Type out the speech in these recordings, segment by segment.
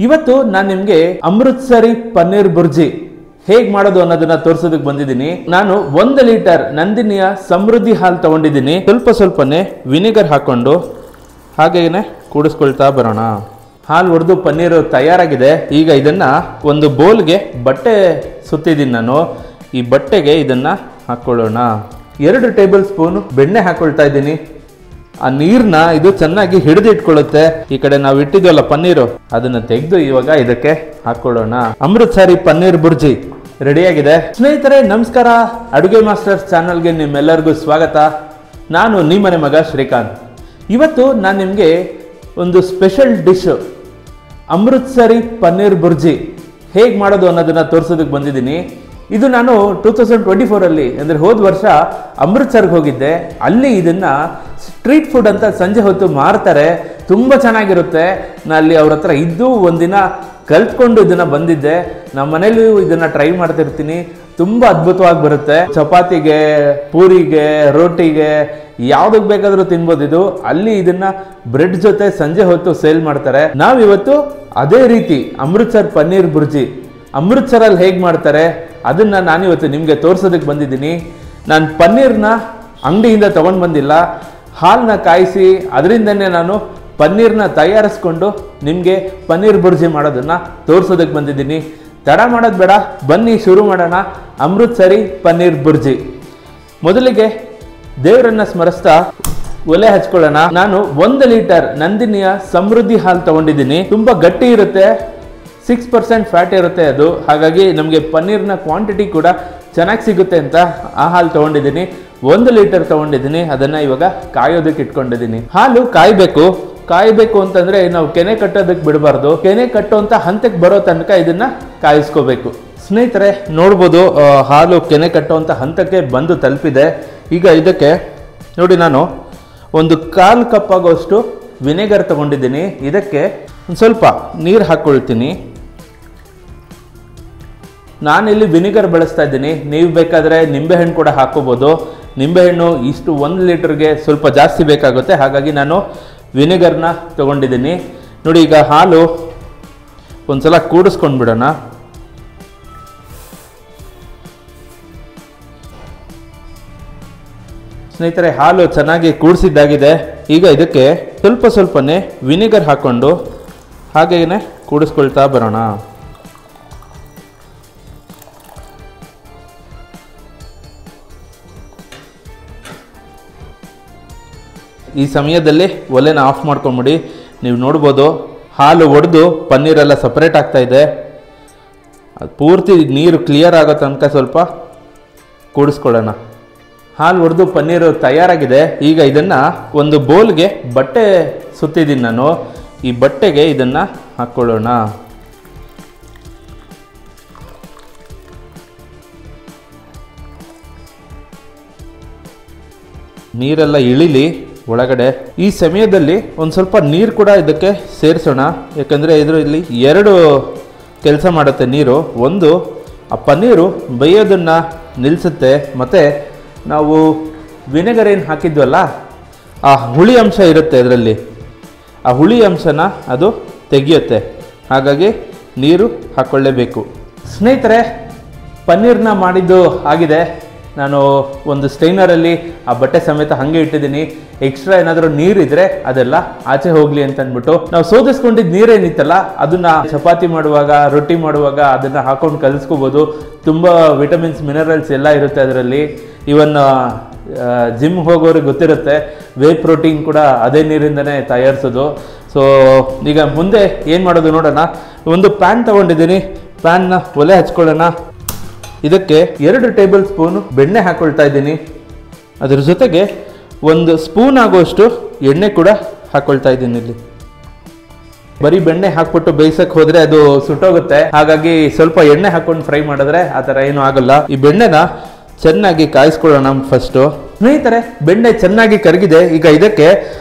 ಇವತ್ತು ನಾನು ನಿಮಗೆ ಅಮೃತ್ಸರಿ ಪನ್ನೀರ್ ಬುರ್ಜಿ ಹೇಗೆ ಮಾಡೋದು ಅನ್ನೋದನ್ನ ತೋರಿಸೋದಕ್ಕೆ ಬಂದಿದ್ದೀನಿ. ನಾನು 1 ಲೀಟರ್ ನಂದಿನಿಯ ಸಮೃದ್ಧಿ ಹಾಲು ತಗೊಂಡಿದ್ದೀನಿ. ಸ್ವಲ್ಪನೇ ವಿನೆಗರ್ ಹಾಕೊಂಡು ಹಾಗೇನೆ ಕೂಡಿಸ್ಕೊಳ್ತಾ ಬರೋಣ. ಹಾಲು ಹೊಡೆದು ಪನ್ನೀರು ತಯಾರಾಗಿದೆ. ಈಗ ಇದನ್ನ ಒಂದು ಬೌಲ್ಗೆ ಬಟ್ಟೆ ಸುತ್ತಿದ್ದೀನಿ ನಾನು. ಈ ಬಟ್ಟೆಗೆ ಇದನ್ನ ಹಾಕೊಳ್ಳೋಣ. 2 ಟೇಬಲ್ ಸ್ಪೂನ್ ಬೆಣ್ಣೆ ಹಾಕೊಳ್ತಾ ಇದ್ದೀನಿ. ಆ ನೀರ್ನ ಇದು ಚೆನ್ನಾಗಿ ಹಿಡಿದು ಇಟ್ಕೊಳ್ಳುತ್ತೆ. ಈ ಕಡೆ ನಾವು ಇಟ್ಟಿದ್ವಲ್ಲ ಪನ್ನೀರು, ಅದನ್ನ ತೆಗೆದು ಇವಾಗ ಇದಕ್ಕೆ ಹಾಕೊಳ್ಳೋಣ. ಅಮೃತ್ಸರಿ ಪನ್ನೀರ್ ಬುರ್ಜಿ ರೆಡಿಯಾಗಿದೆ. ಸ್ನೇಹಿತರೆ ನಮಸ್ಕಾರ, ಅಡುಗೆ ಮಾಸ್ಟರ್ಸ್ ಚಾನಲ್ಗೆ ನಿಮ್ಮೆಲ್ಲರಿಗೂ ಸ್ವಾಗತ. ನಾನು ನಿಮ್ಮನೆ ಮಗ ಶ್ರೀಕಾಂತ್. ಇವತ್ತು ನಾನು ನಿಮಗೆ ಒಂದು ಸ್ಪೆಷಲ್ ಡಿಶ್ ಅಮೃತ್ಸರಿ ಪನ್ನೀರ್ ಬುರ್ಜಿ ಹೇಗೆ ಮಾಡೋದು ಅನ್ನೋದನ್ನ ತೋರಿಸೋದಕ್ಕೆ ಬಂದಿದ್ದೀನಿ. ಇದು ನಾನು 2024 ಅಂದರೆ ಹೋದ ವರ್ಷ ಅಮೃತ್ಸರ್ಗೆ ಹೋಗಿದ್ದೆ. ಅಲ್ಲಿ ಇದನ್ನ ಸ್ಟ್ರೀಟ್ ಫುಡ್ ಅಂತ ಸಂಜೆ ಹೊತ್ತು ಮಾರ್ತಾರೆ, ತುಂಬ ಚೆನ್ನಾಗಿರುತ್ತೆ. ನಾನು ಅಲ್ಲಿ ಅವ್ರ ಹತ್ರ ಇದ್ದು ಒಂದಿನ ಕಲ್ತ್ಕೊಂಡು ಇದನ್ನ ಬಂದಿದ್ದೆ. ನಮ್ಮ ಮನೇಲಿ ಇದನ್ನ ಟ್ರೈ ಮಾಡ್ತಿರ್ತೀನಿ. ತುಂಬ ಅದ್ಭುತವಾಗಿ ಬರುತ್ತೆ. ಚಪಾತಿಗೆ, ಪೂರಿಗೆ, ರೋಟಿಗೆ ಯಾವುದಕ್ಕೆ ಬೇಕಾದರೂ ತಿನ್ಬೋದು ಇದು. ಅಲ್ಲಿ ಇದನ್ನ ಬ್ರೆಡ್ ಜೊತೆ ಸಂಜೆ ಹೊತ್ತು ಸೇಲ್ ಮಾಡ್ತಾರೆ. ನಾವಿವತ್ತು ಅದೇ ರೀತಿ ಅಮೃತ್ಸರ್ ಪನ್ನೀರ್ ಬುರ್ಜಿ ಅಮೃತ್ಸರಲ್ಲಿ ಹೇಗೆ ಮಾಡ್ತಾರೆ ಅದನ್ನ ನಾನಿವತ್ತು ನಿಮಗೆ ತೋರಿಸೋದಕ್ಕೆ ಬಂದಿದ್ದೀನಿ. ನಾನು ಪನ್ನೀರ್ನ ಅಂಗಡಿಯಿಂದ ತಗೊಂಡು ಬಂದಿಲ್ಲ, ಹಾಲನ್ನ ಕಾಯಿಸಿ ಅದರಿಂದನೇ ನಾನು ಪನ್ನೀರ್ನ ತಯಾರಿಸ್ಕೊಂಡು ನಿಮಗೆ ಪನ್ನೀರ್ ಬುರ್ಜಿ ಮಾಡೋದನ್ನ ತೋರಿಸೋದಕ್ಕೆ ಬಂದಿದ್ದೀನಿ. ತಡ ಮಾಡೋದು ಬೇಡ, ಬನ್ನಿ ಶುರು ಮಾಡೋಣ ಅಮೃತ್ಸರಿ ಪನ್ನೀರ್ ಬುರ್ಜಿ. ಮೊದಲಿಗೆ ದೇವರನ್ನ ಸ್ಮರಿಸ್ತಾ ಒಲೆ ಹಚ್ಕೊಳ್ಳೋಣ. ನಾನು 1 ಲೀಟರ್ ನಂದಿನಿಯ ಸಮೃದ್ಧಿ ಹಾಲು ತಗೊಂಡಿದ್ದೀನಿ. ತುಂಬ ಗಟ್ಟಿ ಇರುತ್ತೆ, 6% ಫ್ಯಾಟ್ ಇರುತ್ತೆ ಅದು. ಹಾಗಾಗಿ ನಮಗೆ ಪನ್ನೀರ್ನ ಕ್ವಾಂಟಿಟಿ ಕೂಡ ಚೆನ್ನಾಗಿ ಸಿಗುತ್ತೆ ಅಂತ ಆ ಹಾಲು ತಗೊಂಡಿದ್ದೀನಿ. 1 ಲೀಟರ್ ತಗೊಂಡಿದ್ದೀನಿ. ಅದನ್ನ ಇವಾಗ ಕಾಯೋದಕ್ಕೆ ಇಟ್ಕೊಂಡಿದ್ದೀನಿ. ಹಾಲು ಕಾಯಬೇಕು ಅಂತಂದ್ರೆ ನಾವು ಕೆನೆ ಕಟ್ಟೋದಕ್ಕೆ ಬಿಡಬಾರ್ದು. ಕೆನೆ ಕಟ್ಟುವಂತ ಹಂತಕ್ಕೆ ಬರೋ ತನಕ ಇದನ್ನ ಕಾಯಿಸ್ಕೋಬೇಕು. ಸ್ನೇಹಿತರೆ ನೋಡ್ಬೋದು, ಹಾಲು ಕೆನೆ ಕಟ್ಟುವಂತ ಹಂತಕ್ಕೆ ಬಂದು ತಲುಪಿದೆ. ಈಗ ಇದಕ್ಕೆ ನೋಡಿ, ನಾನು ಒಂದು 1/4 ಕಪ್ ಆಗೋಷ್ಟು ವಿನೆಗರ್ ತಗೊಂಡಿದ್ದೀನಿ. ಇದಕ್ಕೆ ಒಂದು ಸ್ವಲ್ಪ ನೀರು ಹಾಕ್ಕೊಳ್ತೀನಿ. ನಾನಿಲ್ಲಿ ವಿನೆಗರ್ ಬಳಸ್ತಾ ಇದ್ದೀನಿ. ನೀವು ಬೇಕಾದರೆ ನಿಂಬೆಹಣ್ಣು ಕೂಡ ಹಾಕೋಬೋದು. ನಿಂಬೆಹಣ್ಣು ಇಷ್ಟು 1 ಲೀಟರ್ಗೆ ಸ್ವಲ್ಪ ಜಾಸ್ತಿ ಬೇಕಾಗುತ್ತೆ, ಹಾಗಾಗಿ ನಾನು ವಿನೆಗರ್ನ ತಗೊಂಡಿದ್ದೀನಿ. ನೋಡಿ, ಈಗ ಹಾಲು ಒಂದ್ಸಲ ಕೂಡಿಸ್ಕೊಂಡು ಬಿಡೋಣ. ಸ್ನೇಹಿತರೆ ಹಾಲು ಚೆನ್ನಾಗಿ ಕೂಡಿಸಿದ್ದಾಗಿದೆ. ಈಗ ಇದಕ್ಕೆ ಸ್ವಲ್ಪನೇ ವಿನೆಗರ್ ಹಾಕ್ಕೊಂಡು ಹಾಗೇನೆ ಕೂಡಿಸ್ಕೊಳ್ತಾ ಬರೋಣ. ಈ ಸಮಯದಲ್ಲಿ ಒಲೆನ ಆಫ್ ಮಾಡ್ಕೊಂಬಿಡಿ. ನೀವು ನೋಡ್ಬೋದು ಹಾಲು ಒಡೆದು ಪನ್ನೀರೆಲ್ಲ ಸಪ್ರೇಟ್ ಆಗ್ತಾ ಇದೆ. ಅದು ಪೂರ್ತಿ ನೀರು ಕ್ಲಿಯರ್ ಆಗೋ ತನಕ ಸ್ವಲ್ಪ ಕೂಡಿಸ್ಕೊಳ್ಳೋಣ. ಹಾಲು ಒಡೆದು ಪನ್ನೀರು ತಯಾರಾಗಿದೆ. ಈಗ ಇದನ್ನು ಒಂದು ಬೌಲ್ಗೆ ಬಟ್ಟೆ ಸುತ್ತಿದ್ದೀನಿ ನಾನು. ಈ ಬಟ್ಟೆಗೆ ಇದನ್ನು ಹಾಕ್ಕೊಳ್ಳೋಣ. ನೀರೆಲ್ಲ ಇಳಿಲಿ ಒಳಗಡೆ. ಈ ಸಮಯದಲ್ಲಿ ಒಂದು ಸ್ವಲ್ಪ ನೀರು ಕೂಡ ಇದಕ್ಕೆ ಸೇರಿಸೋಣ. ಯಾಕಂದರೆ ಇದರಲ್ಲಿ 2 ಕೆಲಸ ಮಾಡುತ್ತೆ ನೀರು. ಒಂದು, ಆ ಪನ್ನೀರು ಬೇಯೋದನ್ನು ನಿಲ್ಲಿಸುತ್ತೆ, ಮತ್ತು ನಾವು ವಿನೆಗರ್ ಏನು ಹಾಕಿದ್ವಲ್ಲ ಆ ಹುಳಿ ಅಂಶ ಇರುತ್ತೆ ಇದರಲ್ಲಿ, ಆ ಹುಳಿ ಅಂಶನ ಅದು ತೆಗೆಯುತ್ತೆ. ಹಾಗಾಗಿ ನೀರು ಹಾಕ್ಕೊಳ್ಳೇಬೇಕು. ಸ್ನೇಹಿತರೆ ಪನ್ನೀರ್ನ ಮಾಡಿದ್ದು ಆಗಿದೆ. ನಾನು ಒಂದು ಸ್ಟೈನರಲ್ಲಿ ಆ ಬಟ್ಟೆ ಸಮೇತ ಹಾಗೆ ಇಟ್ಟಿದ್ದೀನಿ. ಎಕ್ಸ್ಟ್ರಾ ಏನಾದರೂ ನೀರಿದ್ರೆ ಅದೆಲ್ಲ ಆಚೆ ಹೋಗಲಿ ಅಂತ ಅಂದ್ಬಿಟ್ಟು ನಾವು ಸೋದಿಸ್ಕೊಂಡಿದ್ದು ನೀರೇನಿತ್ತಲ್ಲ ಅದನ್ನ ಚಪಾತಿ ಮಾಡುವಾಗ, ರೊಟ್ಟಿ ಮಾಡುವಾಗ ಅದನ್ನ ಹಾಕೊಂಡು ಕಲಿಸ್ಕೋಬೋದು. ತುಂಬ ವಿಟಮಿನ್ಸ್, ಮಿನರಲ್ಸ್ ಎಲ್ಲ ಇರುತ್ತೆ ಅದರಲ್ಲಿ. ಇವನ್ ಜಿಮ್ ಹೋಗೋರಿಗೆ ಗೊತ್ತಿರುತ್ತೆ, ವೇ ಪ್ರೋಟೀನ್ ಕೂಡ ಅದೇ ನೀರಿಂದನೇ ತಯಾರಿಸೋದು. ಸೊ ಈಗ ಮುಂದೆ ಏನು ಮಾಡೋದು ನೋಡೋಣ. ಒಂದು ಪ್ಯಾನ್ ತಗೊಂಡಿದ್ದೀನಿ. ಪ್ಯಾನ್ನ ಒಲೆ ಹಚ್ಕೊಳ್ಳೋಣ. ಇದಕ್ಕೆ 2 ಟೇಬಲ್ ಸ್ಪೂನ್ ಬೆಣ್ಣೆ ಹಾಕೊಳ್ತಾ ಇದ್ದೀನಿ. ಅದ್ರ ಜೊತೆಗೆ 1 ಸ್ಪೂನ್ ಆಗುವಷ್ಟು ಎಣ್ಣೆ ಕೂಡ ಹಾಕೊಳ್ತಾ ಇದ್ದೀನಿ. ಇಲ್ಲಿ ಬರೀ ಬೆಣ್ಣೆ ಹಾಕ್ಬಿಟ್ಟು ಬೇಯಿಸಕ್ಕೆ ಹೋದ್ರೆ ಅದು ಸುಟ್ಟೋಗುತ್ತೆ. ಹಾಗಾಗಿ ಸ್ವಲ್ಪ ಎಣ್ಣೆ ಹಾಕೊಂಡು ಫ್ರೈ ಮಾಡಿದ್ರೆ ಆ ಥರ ಏನೂ ಆಗಲ್ಲ. ಈ ಬೆಣ್ಣೆನ ಚೆನ್ನಾಗಿ ಕಾಯಿಸ್ಕೊಳ್ಳೋಣ ಫಸ್ಟು. ಸ್ನೇಹಿತರೆ ಬೆಣ್ಣೆ ಚೆನ್ನಾಗಿ ಕರಗಿದೆ. ಈಗ ಇದಕ್ಕೆ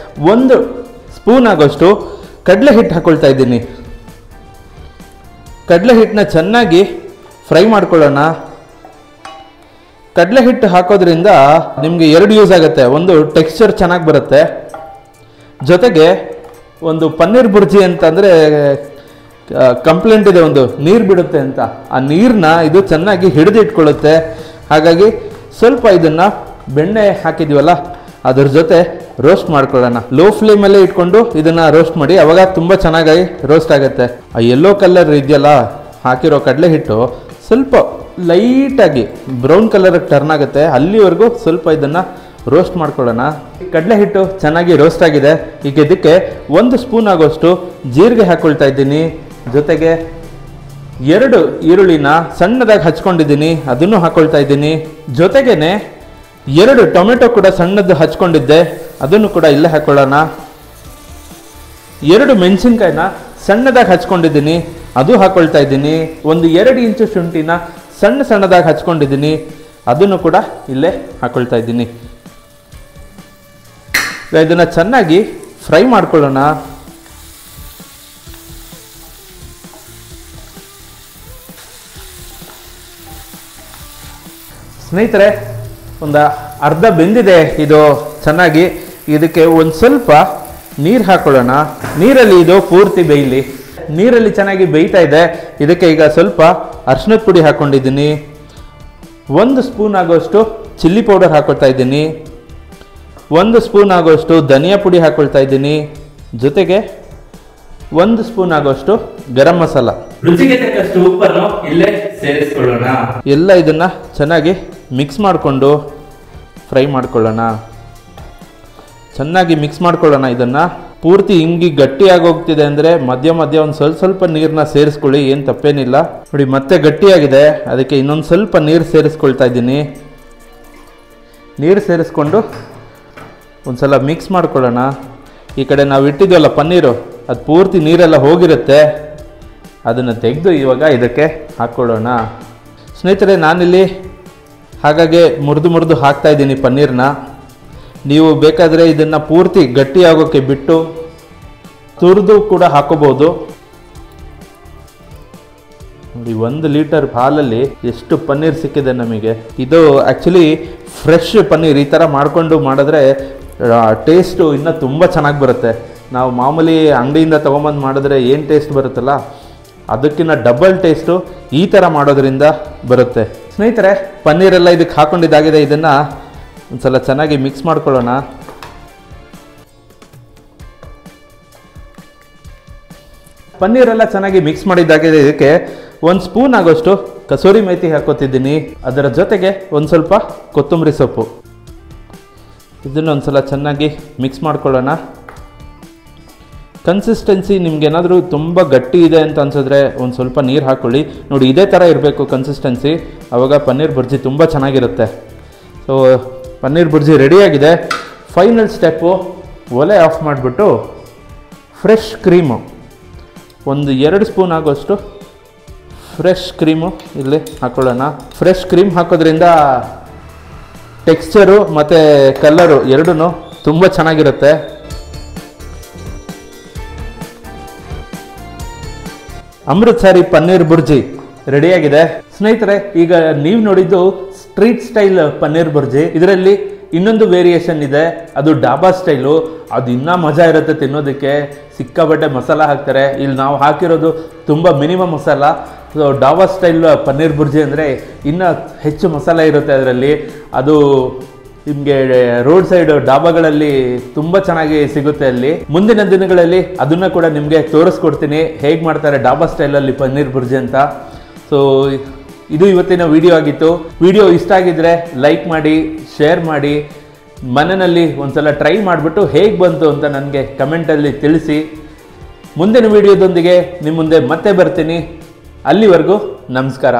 1 ಸ್ಪೂನ್ ಆಗೋಷ್ಟು ಕಡಲೆ ಹಿಟ್ಟು ಹಾಕೊಳ್ತಾ ಇದ್ದೀನಿ. ಕಡಲೆ ಹಿಟ್ಟನ್ನ ಚೆನ್ನಾಗಿ ಫ್ರೈ ಮಾಡ್ಕೊಳ್ಳೋಣ. ಕಡಲೆ ಹಿಟ್ಟು ಹಾಕೋದ್ರಿಂದ ನಿಮಗೆ 2 ಯೂಸ್ ಆಗುತ್ತೆ. ಒಂದು, ಟೆಕ್ಸ್ಚರ್ ಚೆನ್ನಾಗಿ ಬರುತ್ತೆ. ಜೊತೆಗೆ ಒಂದು ಪನ್ನೀರ್ ಬುರ್ಜಿ ಅಂತಂದರೆ ಕಂಪ್ಲೇಂಟ್ ಇದೆ, ಒಂದು ನೀರು ಬಿಡುತ್ತೆ ಅಂತ. ಆ ನೀರನ್ನ ಇದು ಚೆನ್ನಾಗಿ ಹಿಡಿದು ಇಟ್ಕೊಳ್ಳುತ್ತೆ. ಹಾಗಾಗಿ ಸ್ವಲ್ಪ ಇದನ್ನು ಬೆಣ್ಣೆ ಹಾಕಿದ್ವಲ್ಲ ಅದ್ರ ಜೊತೆ ರೋಸ್ಟ್ ಮಾಡ್ಕೊಳ್ಳೋಣ. ಲೋ ಫ್ಲೇಮಲ್ಲೇ ಇಟ್ಕೊಂಡು ಇದನ್ನು ರೋಸ್ಟ್ ಮಾಡಿ, ಅವಾಗ ತುಂಬ ಚೆನ್ನಾಗಿ ರೋಸ್ಟ್ ಆಗುತ್ತೆ. ಆ ಯೆಲ್ಲೋ ಕಲರ್ ಇದೆಯಲ್ಲ ಹಾಕಿರೋ ಕಡಲೆ ಹಿಟ್ಟು ಸ್ವಲ್ಪ ಲೈಟಾಗಿ ಬ್ರೌನ್ ಕಲರ್ಗೆ ಟರ್ನ್ ಆಗುತ್ತೆ, ಅಲ್ಲಿವರೆಗೂ ಸ್ವಲ್ಪ ಇದನ್ನು ರೋಸ್ಟ್ ಮಾಡ್ಕೊಳ್ಳೋಣ. ಕಡಲೆ ಹಿಟ್ಟು ಚೆನ್ನಾಗಿ ರೋಸ್ಟ್ ಆಗಿದೆ. ಈಗ ಇದಕ್ಕೆ 1 ಸ್ಪೂನ್ ಆಗೋಷ್ಟು ಜೀರಿಗೆ ಹಾಕ್ಕೊಳ್ತಾ ಇದ್ದೀನಿ. ಜೊತೆಗೆ 2 ಈರುಳ್ಳಿನ ಸಣ್ಣದಾಗಿ ಹಚ್ಕೊಂಡಿದ್ದೀನಿ, ಅದನ್ನು ಹಾಕ್ಕೊಳ್ತಾ ಇದ್ದೀನಿ. ಜೊತೆಗೇನೆ 2 ಟೊಮೆಟೊ ಕೂಡ ಸಣ್ಣದು ಹಚ್ಕೊಂಡಿದ್ದೆ, ಅದನ್ನು ಕೂಡ ಇಲ್ಲೇ ಹಾಕ್ಕೊಳ್ಳೋಣ. 2 ಮೆಣಸಿನ್ಕಾಯಿನ ಸಣ್ಣದಾಗಿ ಹಚ್ಕೊಂಡಿದ್ದೀನಿ, ಅದು ಹಾಕ್ಕೊಳ್ತಾ ಇದ್ದೀನಿ. ಒಂದು 2 ಇಂಚು ಶುಂಠಿನ ಸಣ್ಣದಾಗಿ ಹಚ್ಕೊಂಡಿದ್ದೀನಿ, ಅದನ್ನು ಕೂಡ ಇಲ್ಲೇ ಹಾಕ್ಕೊಳ್ತಾ ಇದ್ದೀನಿ. ಇದನ್ನು ಚೆನ್ನಾಗಿ ಫ್ರೈ ಮಾಡ್ಕೊಳ್ಳೋಣ. ಸ್ನೇಹಿತರೆ, ಒಂದು ಅರ್ಧ ಬೆಂದಿದೆ ಇದು ಚೆನ್ನಾಗಿ. ಇದಕ್ಕೆ ಒಂದು ಸ್ವಲ್ಪ ನೀರು ಹಾಕೊಳ್ಳೋಣ. ನೀರಲ್ಲಿ ಇದು ಪೂರ್ತಿ ಬೇಯಲಿ. ನೀರಲ್ಲಿ ಚೆನ್ನಾಗಿ ಬೇಯ್ತಾ ಇದೆ. ಇದಕ್ಕೆ ಈಗ ಸ್ವಲ್ಪ ಅರಿಶಿನದ ಪುಡಿ ಹಾಕ್ಕೊಂಡಿದ್ದೀನಿ. 1 ಸ್ಪೂನ್ ಆಗೋಷ್ಟು ಚಿಲ್ಲಿ ಪೌಡರ್ ಹಾಕ್ಕೊಳ್ತಾ ಇದ್ದೀನಿ. 1 ಸ್ಪೂನ್ ಆಗೋಷ್ಟು ಧನಿಯಾ ಪುಡಿ ಹಾಕ್ಕೊಳ್ತಾ ಇದ್ದೀನಿ. ಜೊತೆಗೆ 1 ಸ್ಪೂನ್ ಆಗೋಷ್ಟು ಗರಂ ಮಸಾಲ. ರುಚಿಗೆ ತಕ್ಕಷ್ಟು ಉಪ್ಪನ್ನು ಇಲ್ಲೇ ಸೇರಿಸ್ಕೊಳ್ಳೋಣ. ಎಲ್ಲ ಇದನ್ನ ಚೆನ್ನಾಗಿ ಮಿಕ್ಸ್ ಮಾಡಿಕೊಂಡು ಫ್ರೈ ಮಾಡ್ಕೊಳ್ಳೋಣ. ಚೆನ್ನಾಗಿ ಮಿಕ್ಸ್ ಮಾಡ್ಕೊಳ್ಳೋಣ. ಇದನ್ನು ಪೂರ್ತಿ ಹಿಂಗಿ ಗಟ್ಟಿಯಾಗಿ ಹೋಗ್ತಿದೆ ಅಂದರೆ ಮಧ್ಯ ಒಂದು ಸ್ವಲ್ಪ ನೀರನ್ನ ಸೇರಿಸ್ಕೊಳ್ಳಿ, ಏನು ತಪ್ಪೇನಿಲ್ಲ. ನೋಡಿ ಮತ್ತೆ ಗಟ್ಟಿಯಾಗಿದೆ, ಅದಕ್ಕೆ ಇನ್ನೊಂದು ಸ್ವಲ್ಪ ನೀರು ಸೇರಿಸ್ಕೊಳ್ತಾ ಇದ್ದೀನಿ. ನೀರು ಸೇರಿಸ್ಕೊಂಡು ಒಂದು ಸಲ ಮಿಕ್ಸ್ ಮಾಡ್ಕೊಳ್ಳೋಣ. ಈ ಕಡೆ ನಾವು ಇಟ್ಟಿದ್ವಲ್ಲ ಪನ್ನೀರು, ಅದು ಪೂರ್ತಿ ನೀರೆಲ್ಲ ಹೋಗಿರುತ್ತೆ, ಅದನ್ನು ತೆಗೆದು ಇವಾಗ ಇದಕ್ಕೆ ಹಾಕ್ಕೊಳ್ಳೋಣ. ಸ್ನೇಹಿತರೆ, ನಾನಿಲ್ಲಿ ಹಾಗಾಗಿ ಮುರಿದು ಹಾಕ್ತಾ ಇದ್ದೀನಿ ಪನ್ನೀರನ್ನ. ನೀವು ಬೇಕಾದರೆ ಇದನ್ನು ಪೂರ್ತಿ ಗಟ್ಟಿಯಾಗೋಕ್ಕೆ ಬಿಟ್ಟು ತುರಿದು ಕೂಡ ಹಾಕೋಬಹುದು. ನೋಡಿ 1 ಲೀಟರ್ ಹಾಲಲ್ಲಿ ಎಷ್ಟು ಪನ್ನೀರ್ ಸಿಕ್ಕಿದೆ ನಮಗೆ. ಇದು ಆ್ಯಕ್ಚುಲಿ ಫ್ರೆಶ್ ಪನ್ನೀರ್. ಈ ಥರ ಮಾಡಿದ್ರೆ ಟೇಸ್ಟು ಇನ್ನೂ ತುಂಬ ಚೆನ್ನಾಗಿ ಬರುತ್ತೆ. ನಾವು ಮಾಮೂಲಿ ಅಂಗಡಿಯಿಂದ ತೊಗೊಂಬಂದು ಮಾಡಿದ್ರೆ ಏನು ಟೇಸ್ಟ್ ಬರುತ್ತಲ್ಲ, ಅದಕ್ಕಿಂತ ಡಬಲ್ ಟೇಸ್ಟು ಈ ಥರ ಮಾಡೋದ್ರಿಂದ ಬರುತ್ತೆ. ಸ್ನೇಹಿತರೆ, ಪನ್ನೀರೆಲ್ಲ ಇದಕ್ಕೆ ಹಾಕ್ಕೊಂಡಿದ್ದಾಗಿದೆ. ಇದನ್ನು ಒಂದು ಸಲ ಚೆನ್ನಾಗಿ ಮಿಕ್ಸ್ ಮಾಡ್ಕೊಳ್ಳೋಣ. ಪನ್ನೀರೆಲ್ಲ ಚೆನ್ನಾಗಿ ಮಿಕ್ಸ್ ಮಾಡಿದ್ದಾಗಿದೆ. ಇದಕ್ಕೆ 1 ಸ್ಪೂನ್ ಆಗೋಷ್ಟು ಕಸೂರಿ ಮೇಥಿ ಹಾಕೋತಿದ್ದೀನಿ. ಅದರ ಜೊತೆಗೆ ಒಂದು ಸ್ವಲ್ಪ ಕೊತ್ತಂಬರಿ ಸೊಪ್ಪು. ಇದನ್ನು ಒಂದು ಸಲ ಚೆನ್ನಾಗಿ ಮಿಕ್ಸ್ ಮಾಡ್ಕೊಳ್ಳೋಣ. ಕನ್ಸಿಸ್ಟೆನ್ಸಿ ನಿಮ್ಗೇನಾದರೂ ತುಂಬ ಗಟ್ಟಿ ಇದೆ ಅಂತ ಅನ್ಸಿದ್ರೆ ಒಂದು ಸ್ವಲ್ಪ ನೀರು ಹಾಕ್ಕೊಳ್ಳಿ. ನೋಡಿ ಇದೇ ಥರ ಇರಬೇಕು ಕನ್ಸಿಸ್ಟೆನ್ಸಿ, ಆವಾಗ ಪನ್ನೀರ್ ಬುರ್ಜಿ ತುಂಬ ಚೆನ್ನಾಗಿರುತ್ತೆ. ಸೊ ಪನ್ನೀರ್ ಬುರ್ಜಿ ರೆಡಿಯಾಗಿದೆ. ಫೈನಲ್ ಸ್ಟೆಪ್ಪು, ಒಲೆ ಆಫ್ ಮಾಡಿಬಿಟ್ಟು ಫ್ರೆಶ್ ಕ್ರೀಮು, ಒಂದು 2 ಸ್ಪೂನ್ ಆಗೋಷ್ಟು ಫ್ರೆಶ್ ಕ್ರೀಮು ಇಲ್ಲಿ ಹಾಕ್ಕೊಳ್ಳೋಣ. ಫ್ರೆಶ್ ಕ್ರೀಮ್ ಹಾಕೋದ್ರಿಂದ ಟೆಕ್ಸ್ಚರು ಮತ್ತು ಕಲರು ಎರಡೂ ತುಂಬ ಚೆನ್ನಾಗಿರುತ್ತೆ. ಅಮೃತ್ಸರಿ ಪನ್ನೀರ್ ಬುರ್ಜಿ ರೆಡಿಯಾಗಿದೆ. ಸ್ನೇಹಿತರೆ, ಈಗ ನೀವು ನೋಡಿದ್ದು ಸ್ಟ್ರೀಟ್ ಸ್ಟೈಲ್ ಪನ್ನೀರ್ ಬುರ್ಜಿ. ಇದರಲ್ಲಿ ಇನ್ನೊಂದು ವೇರಿಯೇಷನ್ ಇದೆ, ಅದು ಡಾಬಾ ಸ್ಟೈಲು. ಅದು ಇನ್ನೂ ಮಜಾ ಇರುತ್ತೆ ತಿನ್ನೋದಕ್ಕೆ. ಸಿಕ್ಕಾಬಟ್ಟೆ ಮಸಾಲ ಹಾಕ್ತಾರೆ. ಇಲ್ಲಿ ನಾವು ಹಾಕಿರೋದು ತುಂಬ minimum masala. So dhaba style paneer bhurji ಅಂದರೆ ಇನ್ನೂ ಹೆಚ್ಚು ಮಸಾಲ ಇರುತ್ತೆ ಅದರಲ್ಲಿ. ಅದು ನಿಮಗೆ ರೋಡ್ ಸೈಡ್ ಡಾಬಾಗಳಲ್ಲಿ ತುಂಬ ಚೆನ್ನಾಗಿ ಸಿಗುತ್ತೆ ಅಲ್ಲಿ. ಮುಂದಿನ ದಿನಗಳಲ್ಲಿ ಅದನ್ನು ಕೂಡ ನಿಮಗೆ ತೋರಿಸ್ಕೊಡ್ತೀನಿ, ಹೇಗೆ ಮಾಡ್ತಾರೆ ಡಾಬಾ ಸ್ಟೈಲಲ್ಲಿ ಪನ್ನೀರ್ ಬುರ್ಜಿ ಅಂತ. ಸೊ ಇದು ಇವತ್ತಿನ ವಿಡಿಯೋ ಆಗಿತ್ತು. ವಿಡಿಯೋ ಇಷ್ಟ ಆಗಿದ್ರೆ ಲೈಕ್ ಮಾಡಿ, ಶೇರ್ ಮಾಡಿ, ಮನೆಯಲ್ಲಿ ಒಂದ್ಸಲ ಟ್ರೈ ಮಾಡಿಬಿಟ್ಟು ಹೇಗೆ ಬಂತು ಅಂತ ನನಗೆ ಕಮೆಂಟಲ್ಲಿ ತಿಳಿಸಿ. ಮುಂದಿನ ವಿಡಿಯೋದೊಂದಿಗೆ ನಿಮ್ಮ ಮುಂದೆ ಮತ್ತೆ ಬರ್ತೀನಿ. ಅಲ್ಲಿವರೆಗೂ ನಮಸ್ಕಾರ.